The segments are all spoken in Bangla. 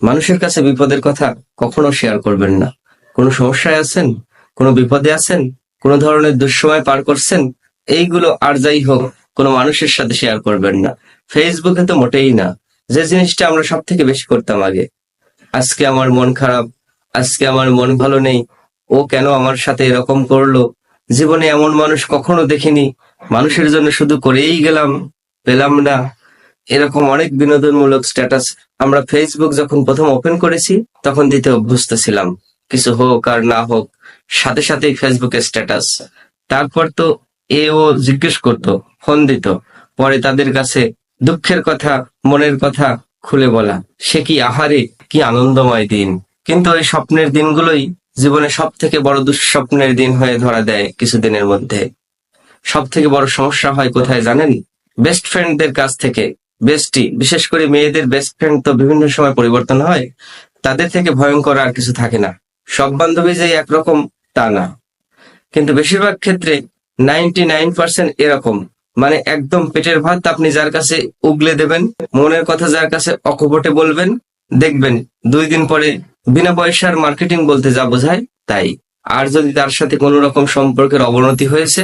মানুষের কাছে বিপদের কথা কখনো শেয়ার করবেন না। কোনো সমস্যায় আছেন, কোনো বিপদে আছেন, কোনো ধরনের দুঃসময় পার করছেন, এইগুলো আর যাই হোক কোনো মানুষের সাথে শেয়ার করবেন না। ফেসবুকে তো মোটেই না। যে জিনিসটা আমরা সব থেকে বেশি করতাম আগে, আজকে আমার মন খারাপ, আজকে আমার মন ভালো নেই, ও কেন আমার সাথে এরকম করলো, জীবনে এমন মানুষ কখনো দেখিনি, মানুষের জন্য শুধু করেই গেলাম, পেলাম না, এরকম অনেক বিনোদনমূলক স্ট্যাটাস আমরা ফেসবুক যখন প্রথম ওপেন করেছি তখন দিতে অভ্যস্ত ছিলাম। কিছু হোক আর না হোক, সাথে সাথেই ফেসবুকে স্ট্যাটাস। তারপর তো ও জিজ্ঞেস করতো, ফোন দিত, পরে তাদের কাছে দুঃখের কথা, মনের কথা খুলে বলা, সে কি আহারে, কি আনন্দময় দিন। কিন্তু ওই স্বপ্নের দিনগুলোই জীবনে সব থেকে বড় দুঃস্বপ্নের দিন হয়ে ধরা দেয় কিছুদিনের মধ্যে। সব থেকে বড় সমস্যা হয় কোথায় জানেন? বেস্ট ফ্রেন্ডদের কাছ থেকে। বেস্টি, বিশেষ করে মেয়েদের বেস্ট ফ্রেন্ড তো বিভিন্ন সময় পরিবর্তন হয়, তাদের থেকে ভয়ঙ্কর আর কিছু থাকে না। সব বান্ধবী যে একরকম তা না, কিন্তু বেশিরভাগ ক্ষেত্রে 99% এরকম। মানে একদম পেটের ভাত আপনি যার কাছে উগলে দেবেন, মনের কথা যার কাছে অকপটে বলবেন, দেখবেন 2 দিন পরে বিনা পয়সার মার্কেটিং বলতে যা বোঝায় তাই। আর যদি তার সাথে কোনো রকম সম্পর্কের অবনতি হয়েছে,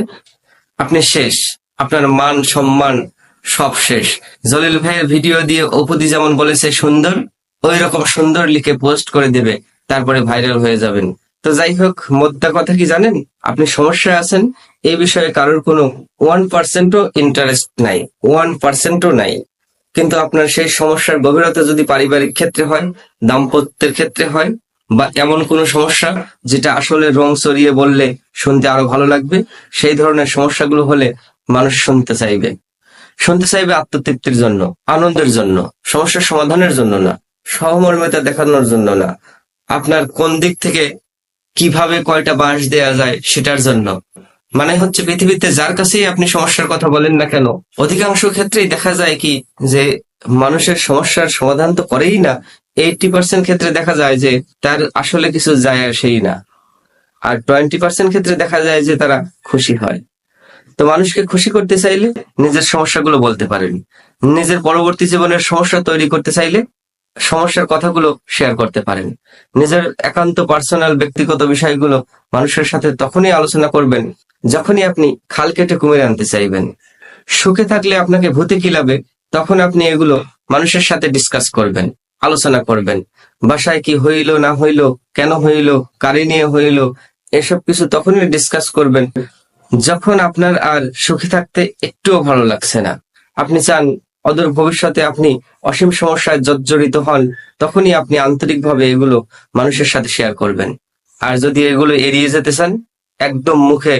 আপনি শেষ। আপনার মান সম্মান সব শেষ। জলিল ভাইয়ের ভিডিও দিয়ে অপুদি যেমন বলেছে সুন্দর, ওই রকম সুন্দর লিখে পোস্ট করে দেবে, তারপরে ভাইরাল হয়ে যাবেন। তো যাই হোক, মোদ্দা কথা কি জানেন? আপনি সমস্যায় আছেন, এই বিষয়ে কারোর কোনো 1%ও ইন্টারেস্ট নাই, 1%ও নাই। কিন্তু আপনার সেই সমস্যার গভীরতা যদি পারিবারিক ক্ষেত্রে হয়, দাম্পত্যের ক্ষেত্রে হয়, বা এমন কোনো সমস্যা যেটা আসলে রং চড়িয়ে বললে শুনতে আরো ভালো লাগবে, সেই ধরনের সমস্যাগুলো হলে মানুষ শুনতে চাইবে আত্মতৃপ্তির জন্য, আনন্দের জন্য, সমস্যার সমাধানের জন্য না, সহমর্মিতা দেখানোর জন্য না, আপনার কোন দিক থেকে কিভাবে কয়টা বাঁশ দেয়া যায় সেটার জন্য। মানে হচ্ছে, পৃথিবীতে যার কাছেই আপনি সমস্যার কথা বলেন না কেন, অধিকাংশ ক্ষেত্রেই দেখা যায় কি যে মানুষের সমস্যার সমাধান তো করেই না, 80% ক্ষেত্রে দেখা যায় যে তার আসলে কিছু যায় আসেই না, আর 20% ক্ষেত্রে দেখা যায় যে তারা খুশি হয়। তো মানুষকে খুশি করতে চাইলে নিজের সমস্যাগুলো বলতে পারেন। নিজের পরবর্তী জীবনের সমস্যা তৈরি করতে চাইলে সমস্যার কথাগুলো শেয়ার করতে পারেন। নিজের একান্ত পার্সোনাল ব্যক্তিগত বিষয়গুলো মানুষের সাথে তখনই আলোচনা করবেন যখনই আপনি খাল কেটে কুমির আনতে চাইবেন। সুখে থাকলে আপনাকে ভূতে কিলাবে, তখন আপনি এগুলো মানুষের সাথে ডিসকাস করবেন, আলোচনা করবেন। বাসায় কি হইল না হইল, কেন হইল, কারে নিয়ে হইল, এসব কিছু তখনই ডিসকাস করবেন যখন আপনার আর সুখী থাকতে একটুও ভালো লাগছে না। আপনি চান অদূর ভবিষ্যতে আপনি অসীম সমস্যায় জর্জরিত হন, তখনই আপনি আন্তরিকভাবে এগুলো মানুষের সাথে শেয়ার করবেন। আর যদি এগুলো এড়িয়ে যেতে চান, একদম মুখে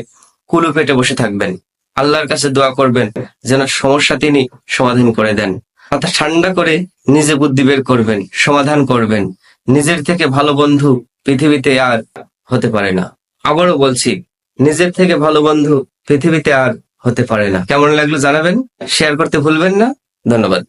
কুলু পেটে বসে থাকবেন, আল্লাহর কাছে দোয়া করবেন যেন সমস্যা তিনি সমাধান করে দেন। মাথা ঠান্ডা করে নিজে বুদ্ধি বের করবেন, সমাধান করবেন। নিজের থেকে ভালো বন্ধু পৃথিবীতে আর হতে পারে না। আবারও বলছি, নিজের থেকে ভালো বন্ধু পৃথিবীতে আর হতে পারে না। কেমন লাগলো জানাবেন, শেয়ার করতে ভুলবেন না। ধন্যবাদ।